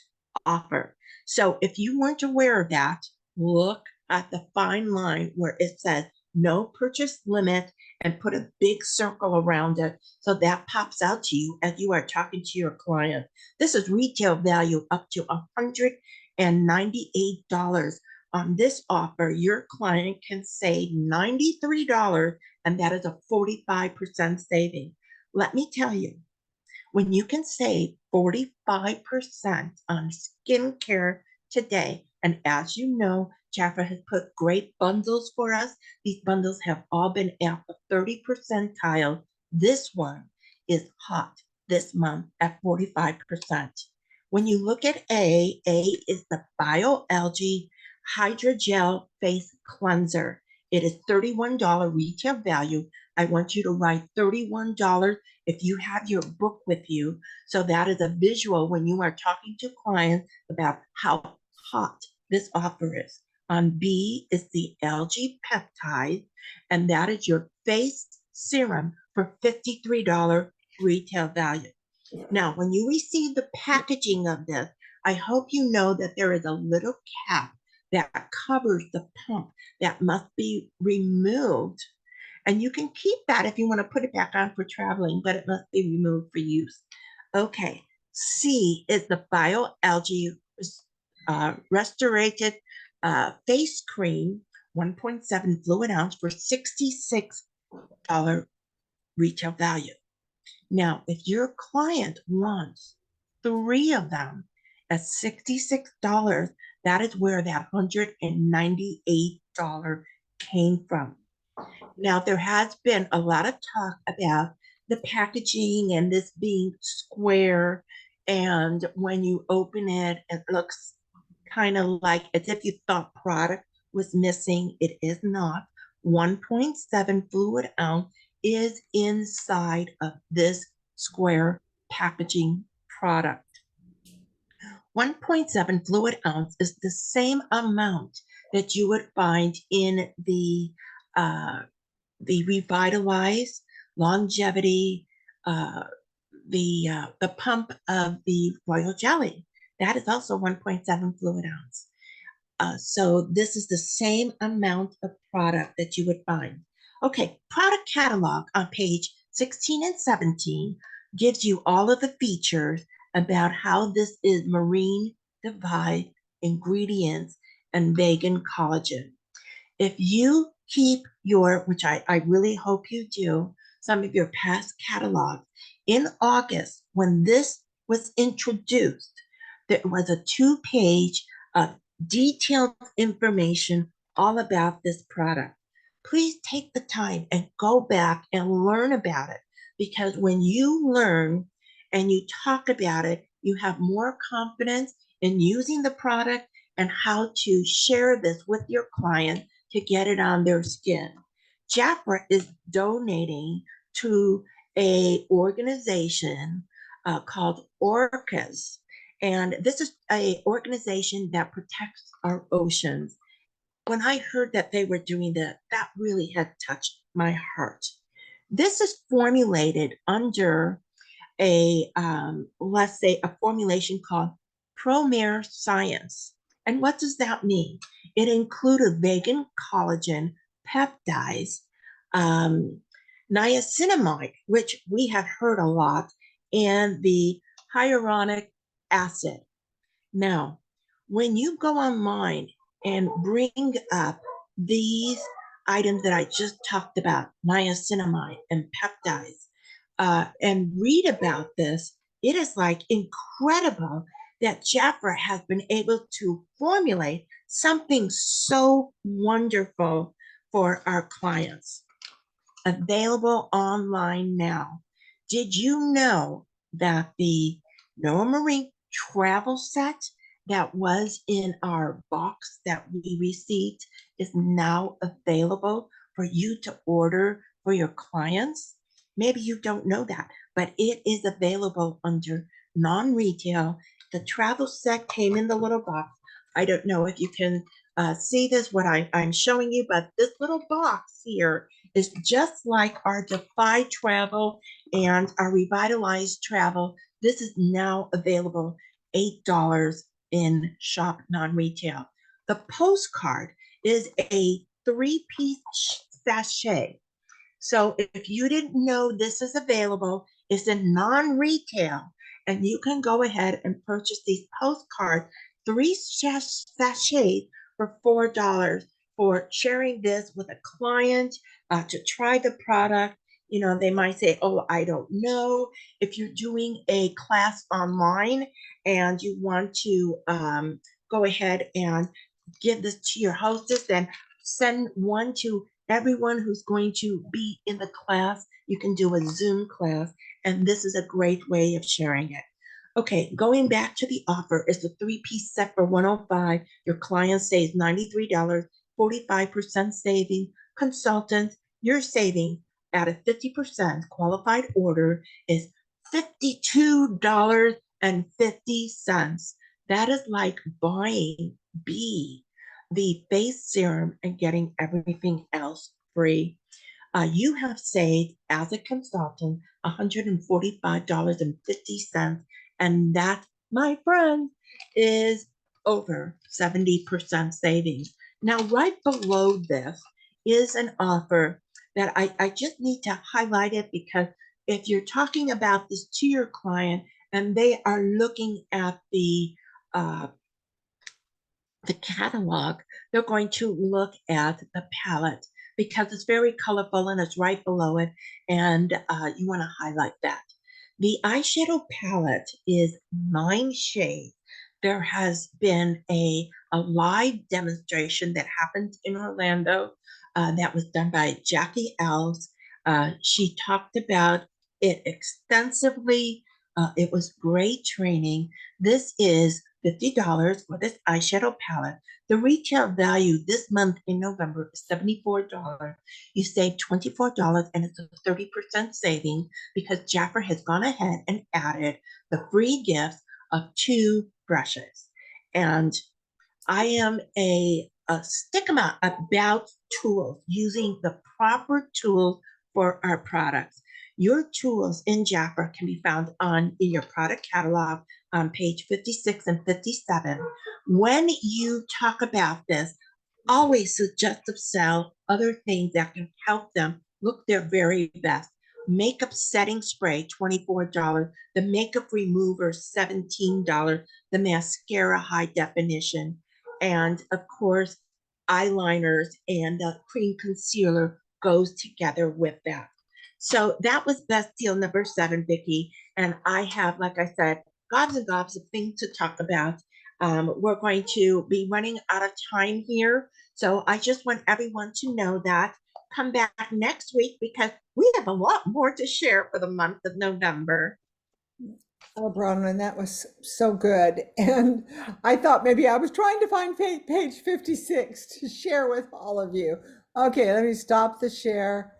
offer. So if you weren't aware of that, look at the fine line where it says no purchase limit and put a big circle around it so that pops out to you as you are talking to your client. This is retail value up to $198. On this offer, your client can save $93, and that is a 45% saving. Let me tell you, when you can save 45% on skincare today, and as you know, Jafra has put great bundles for us. These bundles have all been at the 30 percentile. This one is hot this month at 45%. When you look at A is the BioAlgae Hydrogel Face Cleanser. It is $31 retail value. I want you to write $31 if you have your book with you. So that is a visual when you are talking to clients about how hot this offer is. On B is the algae peptide, and that is your face serum for $53 retail value. Now, when you receive the packaging of this, I hope you know that there is a little cap that covers the pump that must be removed. And you can keep that if you want to put it back on for traveling, but it must be removed for use. Okay, C is the bioalgae restorated face cream, 1.7 fluid ounce for $66 retail value. Now, if your client wants 3 of them at $66, that is where that $198 came from. Now, there has been a lot of talk about the packaging and this being square. And when you open it, it looks kind of like as if you thought product was missing. It is not. 1.7 fluid ounce is inside of this square packaging product. 1.7 fluid ounce is the same amount that you would find in the Revitalize, Longevity, the pump of the Royal Jelly. That is also 1.7 fluid ounce. So this is the same amount of product that you would find. Okay, product catalog on page 16 and 17 gives you all of the features about how this is marine derived ingredients and vegan collagen. If you keep your, which I really hope you do, some of your past catalogs, in August, when this was introduced, there was a 2-page detailed information all about this product. Please take the time and go back and learn about it, because when you learn and you talk about it, you have more confidence in using the product and how to share this with your client to get it on their skin. Jafra is donating to a organization called Orcas. And this is an organization that protects our oceans. When I heard that they were doing that, that really had touched my heart. This is formulated under let's say, a formulation called Promare Science. And what does that mean? It included vegan collagen, peptides, niacinamide, which we have heard a lot, and the hyaluronic acid. Now, when you go online and bring up these items that I just talked about, niacinamide and peptides, and read about this, it is like incredible that Jafra has been able to formulate something so wonderful for our clients. Available online now. Did you know that the Noah Marine travel set that was in our box that we received is now available for you to order for your clients? Maybe you don't know that, but it is available under non-retail. The travel set came in the little box. I don't know if you can see this, what I'm showing you, but this little box here is just like our Defy Travel and our Revitalized Travel. This is now available $8 in shop non-retail. The postcard is a 3-piece sachet. So if you didn't know this is available, it's in non-retail, and you can go ahead and purchase these postcards, 3 sachets for $4 for sharing this with a client to try the product. You know, they might say, oh, I don't know. If you're doing a class online and you want to go ahead and give this to your hostess, then send one to everyone who's going to be in the class. You can do a Zoom class, and this is a great way of sharing it. Okay, going back to the offer, it's a 3-piece set for $105. Your client saves $93, 45% saving. Consultant, your saving at a 50% qualified order is $52.50. That is like buying the face serum and getting everything else free. You have saved as a consultant $145.50, and that, my friend, is over 70% savings. Now, right below this is an offer that I just need to highlight it, because if you're talking about this to your client and they are looking at uh, the catalog, they're going to look at the palette because it's very colorful and it's right below it, and you want to highlight that. The eyeshadow palette is 9 shades. There has been a live demonstration that happened in Orlando that was done by Jackie Alves. She talked about it extensively. It was great training. This is $50 for this eyeshadow palette. The retail value this month in November is $74. You save $24 and it's a 30% saving because Jaffer has gone ahead and added the free gift of 2 brushes. And I am a stigma about tools, using the proper tools for our products. Your tools in Jaffer can be found in your product catalog on page 56 and 57. When you talk about this, always suggest to sell other things that can help them look their very best. Makeup setting spray, $24. The makeup remover, $17. The mascara, high definition. And of course, eyeliners and cream concealer goes together with that. So that was best deal number 7, Vicki. And I have, like I said, gobs and gobs of things to talk about. We're going to be running out of time here. So I just want everyone to know that. Come back next week because we have a lot more to share for the month of November. Oh, Bronwyn, that was so good. And I thought maybe I was trying to find page 56 to share with all of you. Okay, let me stop the share.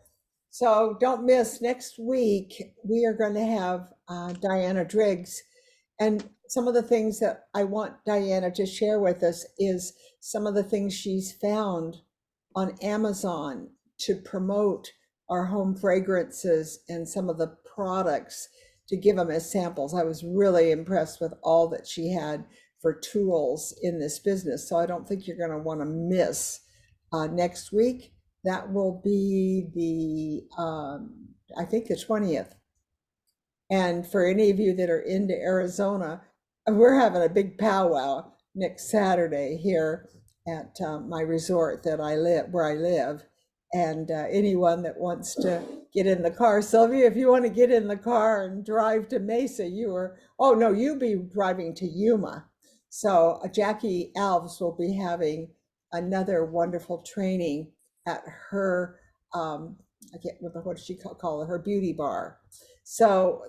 So don't miss next week. We are going to have Diana Driggs. And some of the things that I want Diana to share with us is some of the things she's found on Amazon to promote our home fragrances and some of the products to give them as samples. I was really impressed with all that she had for tools in this business. So I don't think you're going to want to miss next week. That will be I think the 20th. And for any of you that are into Arizona, we're having a big powwow next Saturday here at my resort where I live. And anyone that wants to get in the car, Sylvia, if you want to get in the car and drive to Mesa, you'll be driving to Yuma. So Jackie Alves will be having another wonderful training at her, I can't remember what she call it, her beauty bar. So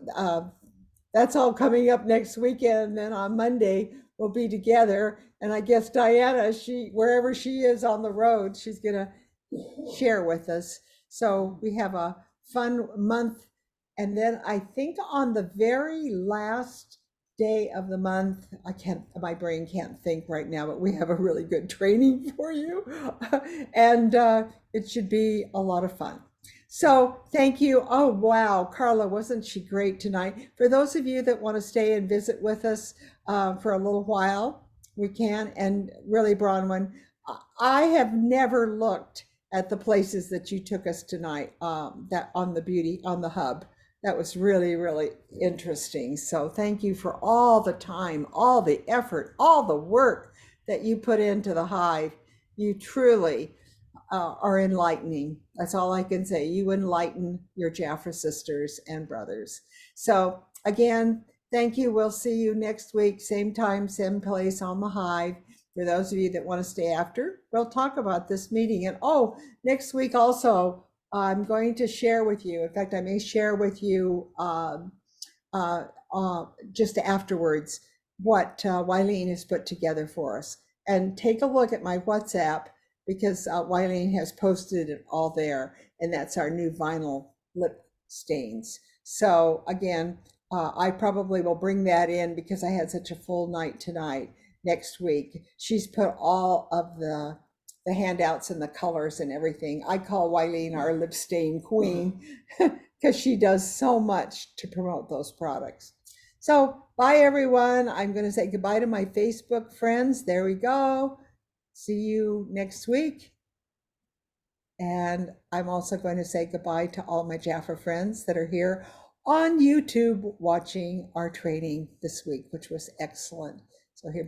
that's all coming up next weekend. And then on Monday, we'll be together. And I guess Diana, wherever she is on the road, she's going to share with us. So we have a fun month. And then I think on the very last day of the month, my brain can't think right now, but we have a really good training for you. And it should be a lot of fun. So thank you. Oh, wow. Karla, wasn't she great tonight? For those of you that want to stay and visit with us for a little while, we can. And really, Bronwyn, I have never looked at the places that you took us tonight, that on the hub. That was really, really interesting. So thank you for all the time, all the effort, all the work that you put into the Hive. You truly are enlightening. That's all I can say. You enlighten your Jaffa sisters and brothers. So again, thank you. We'll see you next week, same time, same place on the Hive. For those of you that want to stay after, we'll talk about this meeting. And next week also, I'm going to share with you. In fact, I may share with you just afterwards what Wileen has put together for us. And take a look at my WhatsApp, because Wileen has posted it all there, and that's our new vinyl lip stains. So again, I probably will bring that in because I had such a full night tonight. Next week, she's put all of the handouts and the colors and everything. I call Wileen our lip stain queen because she does so much to promote those products. So bye, everyone. I'm going to say goodbye to my Facebook friends. There we go. See you next week. And I'm also going to say goodbye to all my Jaffa friends that are here on YouTube watching our training this week, which was excellent. So here.